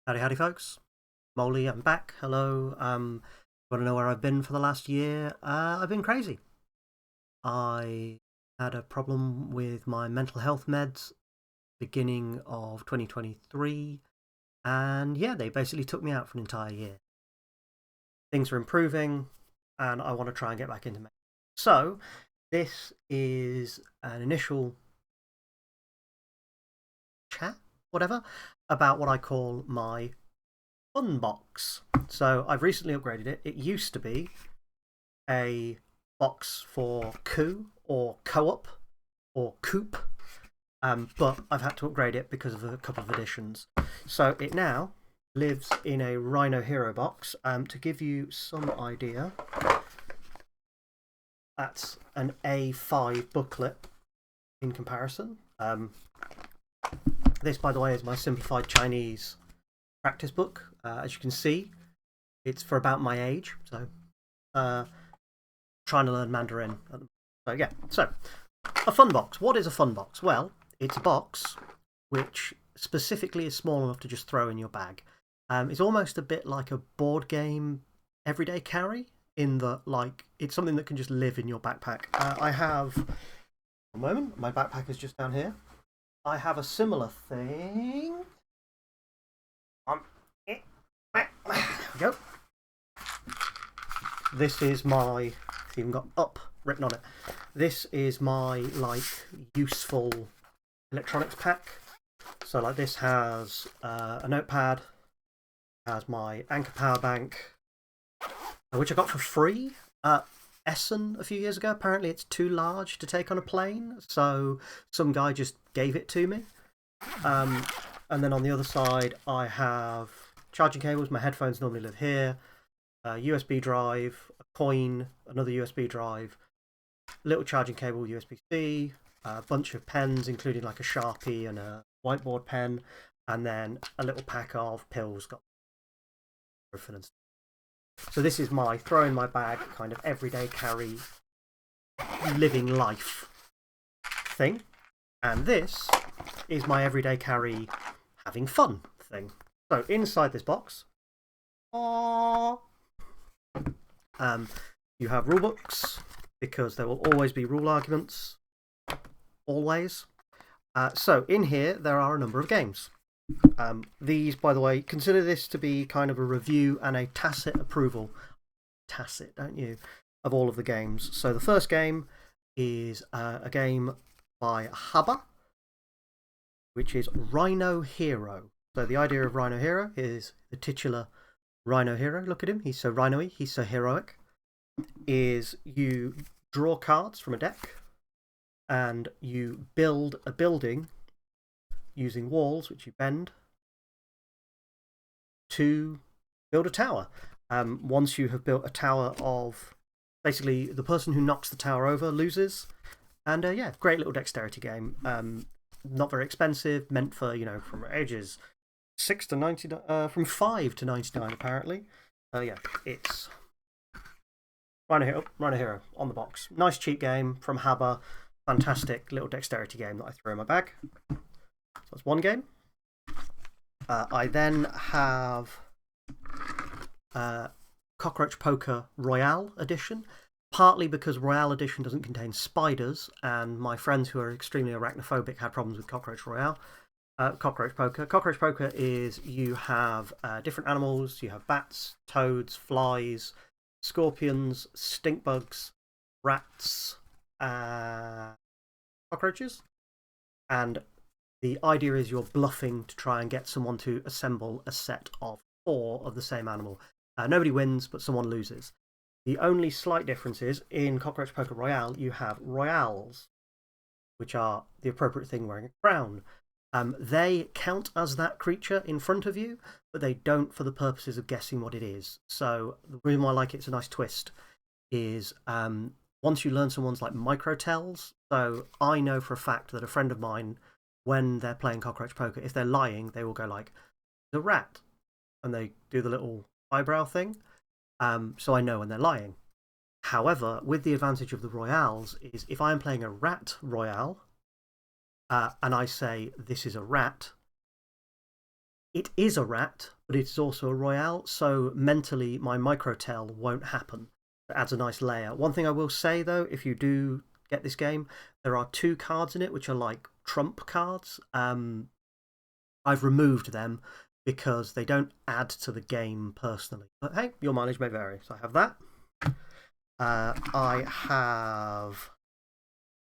Howdy, howdy, folks. Molly, I'm back. Hello. Want to know where I've been for the last year? I've been crazy. I had a problem with my mental health meds beginning of 2023, and yeah, they basically took me out for an entire year. Things are improving, and I want to try and get back into med. So, this is an initial chat, whatever, about what I call my FunBox. So I've recently upgraded it. It used to be a box for coup or co-op or coop, but I've had to upgrade it because of a couple of additions. So it now lives in a Rhino Hero box. To give you some idea, that's an A5 booklet in comparison. This, by the way, is my simplified Chinese practice book. As you can see, it's for about my age, so trying to learn Mandarin. So yeah, so a fun box. What is a fun box? Well, it's a box which specifically is small enough to just throw in your bag. It's almost a bit like a board game everyday carry in that, like, it's something that can just live in your backpack. I have, a moment, my backpack is just down here. I have a similar thing. There we go. This is my, it's even got up written on it. This is my, like, useful electronics pack. So, like, this has a notepad, has my Anker power bank, which I got for free at Essen a few years ago. Apparently, it's too large to take on a plane, so some guy just gave it to me. And then on the other side, I have charging cables. My headphones normally live here. A USB drive, a coin, another USB drive, little charging cable, USB-C, a bunch of pens, including like a Sharpie and a whiteboard pen, and then a little pack of pills. Got so this is my throw in my bag kind of everyday carry, living life thing, and this is my everyday carry, having fun thing. So inside this box, you have rule books, because there will always be rule arguments. Always. So in here, there are a number of games. These, by the way, consider this to be kind of a review and a tacit approval. Tacit, don't you? Of all of the games. So the first game is a game by Haba, which is Rhino Hero. So the idea of Rhino Hero is the titular Rhino Hero. Look at him, he's so rhino-y, he's so heroic. Is you draw cards from a deck and you build a building using walls, which you bend, to build a tower. Once you have built a tower of, basically, the person who knocks the tower over loses. And yeah, great little dexterity game. Not very expensive, meant for, you know, from ages 6 to 99, from 5 to 99, apparently. Yeah, it's Rhino Hero on the box. Nice cheap game from Haba. Fantastic little dexterity game that I threw in my bag. So that's one game. I then have Cockroach Poker Royale Edition, partly because Royale Edition doesn't contain spiders, and my friends who are extremely arachnophobic had problems with Cockroach Royale. Cockroach Poker. Cockroach Poker is you have different animals. You have bats, toads, flies, scorpions, stink bugs, rats, cockroaches. And the idea is you're bluffing to try and get someone to assemble a set of 4 of the same animal. Nobody wins, but someone loses. The only slight difference is in Cockroach Poker Royale, you have royales, which are the appropriate thing wearing a crown. They count as that creature in front of you, but they don't for the purposes of guessing what it is. So the reason why I like it's a nice twist is once you learn someone's like micro tells. So I know for a fact that a friend of mine, when they're playing Cockroach Poker, if they're lying, they will go like, the rat, and they do the little eyebrow thing. So I know when they're lying. However, with the advantage of the royales is if I'm playing a rat royale and I say this is a rat, it is a rat, but it's also a royale, so mentally my micro-tell won't happen. It adds a nice layer. One thing I will say though, if you do get this game, there are 2 cards in it which are like trump cards. I've removed them because they don't add to the game personally. But hey, your mileage may vary. So I have that. I have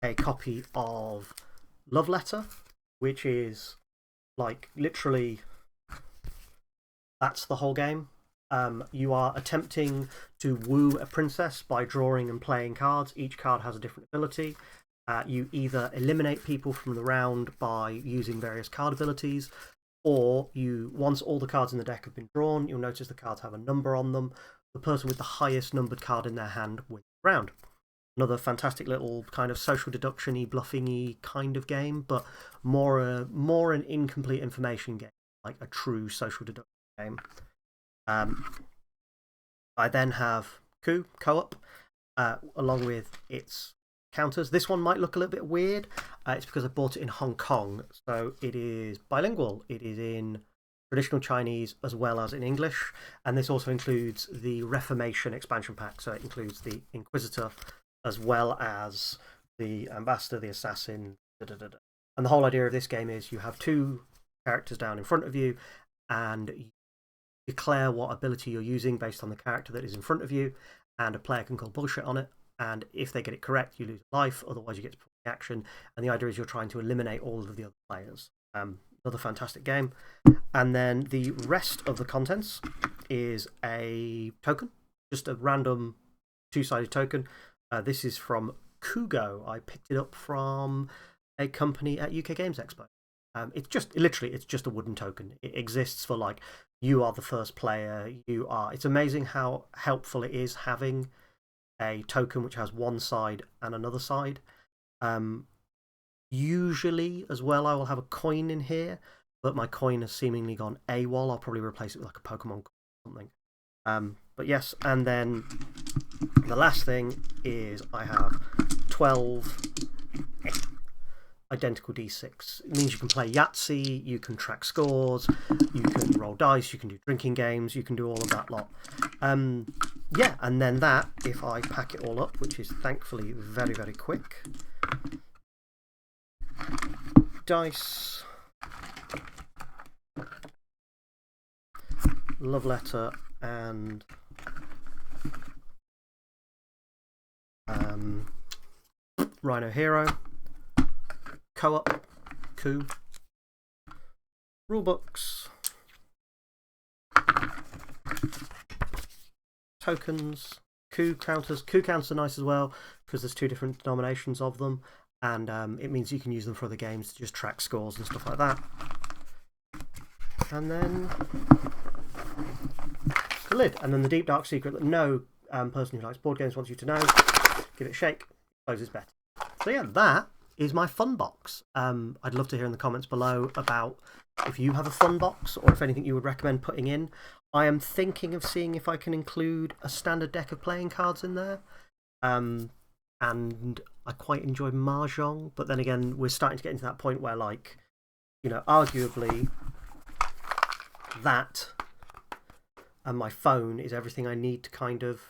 a copy of Love Letter, which is like literally that's the whole game. You are attempting to woo a princess by drawing and playing cards. Each card has a different ability. You either eliminate people from the round by using various card abilities, or once all the cards in the deck have been drawn, you'll notice the cards have a number on them. The person with the highest numbered card in their hand wins the round. Another fantastic little kind of social deduction-y, bluffing-y kind of game, but more an incomplete information game, like a true social deduction game. I then have Coup co-op, along with its counters. This one might look a little bit weird. It's because I bought it in Hong Kong, so it is bilingual. It is in traditional Chinese as well as in English, and this also includes the Reformation expansion pack, so it includes the Inquisitor as well as the Ambassador, the Assassin, And the whole idea of this game is you have 2 characters down in front of you, and you declare what ability you're using based on the character that is in front of you, and a player can call bullshit on it. And if they get it correct, you lose life, otherwise you get to perform the action. And the idea is you're trying to eliminate all of the other players. Another fantastic game. And then the rest of the contents is a token, just a random 2-sided token. This is from Kugo. I picked it up from a company at UK Games Expo. It's just literally, it's just a wooden token. It exists for like, you are the first player. It's amazing how helpful it is having a token which has one side and another side. Usually as well, I will have a coin in here, but my coin has seemingly gone AWOL. I'll probably replace it with like a Pokemon coin or something. But yes, and then the last thing is I have 12 identical D6. It means you can play Yahtzee, you can track scores, you can roll dice, you can do drinking games, you can do all of that lot. Yeah, and then that, if I pack it all up, which is thankfully very, very quick. Dice. Love Letter and Rhino Hero. Co-op, Coup, rulebooks, tokens, Coup counters. Coup counters are nice as well because there's 2 different denominations of them, and it means you can use them for other games to just track scores and stuff like that. And then the lid, and then the deep dark secret that no person who likes board games wants you to know. Give it a shake, closes better. So yeah, that is my FunBox. I'd love to hear in the comments below about if you have a FunBox or if anything you would recommend putting in. I am thinking of seeing if I can include a standard deck of playing cards in there. And I quite enjoy Mahjong, but then again, we're starting to get into that point where, like, you know, arguably that and my phone is everything I need to kind of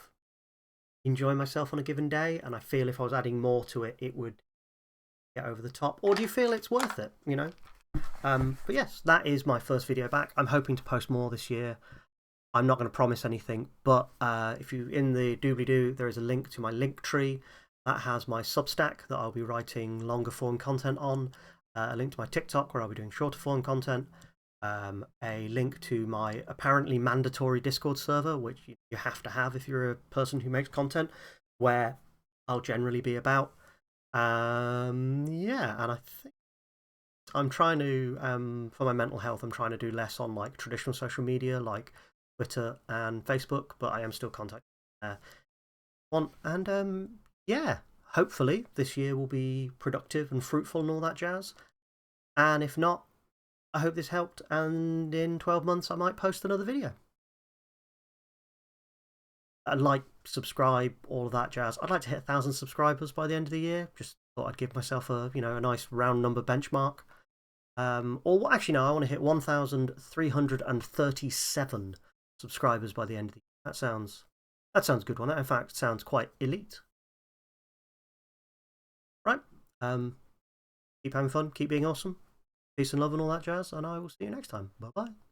enjoy myself on a given day. And I feel if I was adding more to it, it would get over the top. Or do you feel it's worth it, you know? But yes, that is my first video back. I'm hoping to post more this year. I'm not going to promise anything, but if you in the doobly-doo, there is a link to my link tree that has my Substack that I'll be writing longer form content on, a link to my TikTok where I'll be doing shorter form content, a link to my apparently mandatory Discord server, which you have to have if you're a person who makes content, where I'll generally be about. Yeah, and I think I'm trying to, for my mental health, I'm trying to do less on like traditional social media like Twitter and Facebook, but I am still contacting one. And yeah, hopefully this year will be productive and fruitful and all that jazz. And if not, I hope this helped, and in 12 months I might post another video. Like, subscribe, all of that jazz. I'd like to hit 1,000 subscribers by the end of the year. Just thought I'd give myself a, you know, a nice round number benchmark. Or actually, no, I want to hit 1,337 subscribers by the end of the year. That sounds good one. That in fact sounds quite elite. Right. Keep having fun, keep being awesome. Peace and love and all that jazz, and I will see you next time. Bye bye.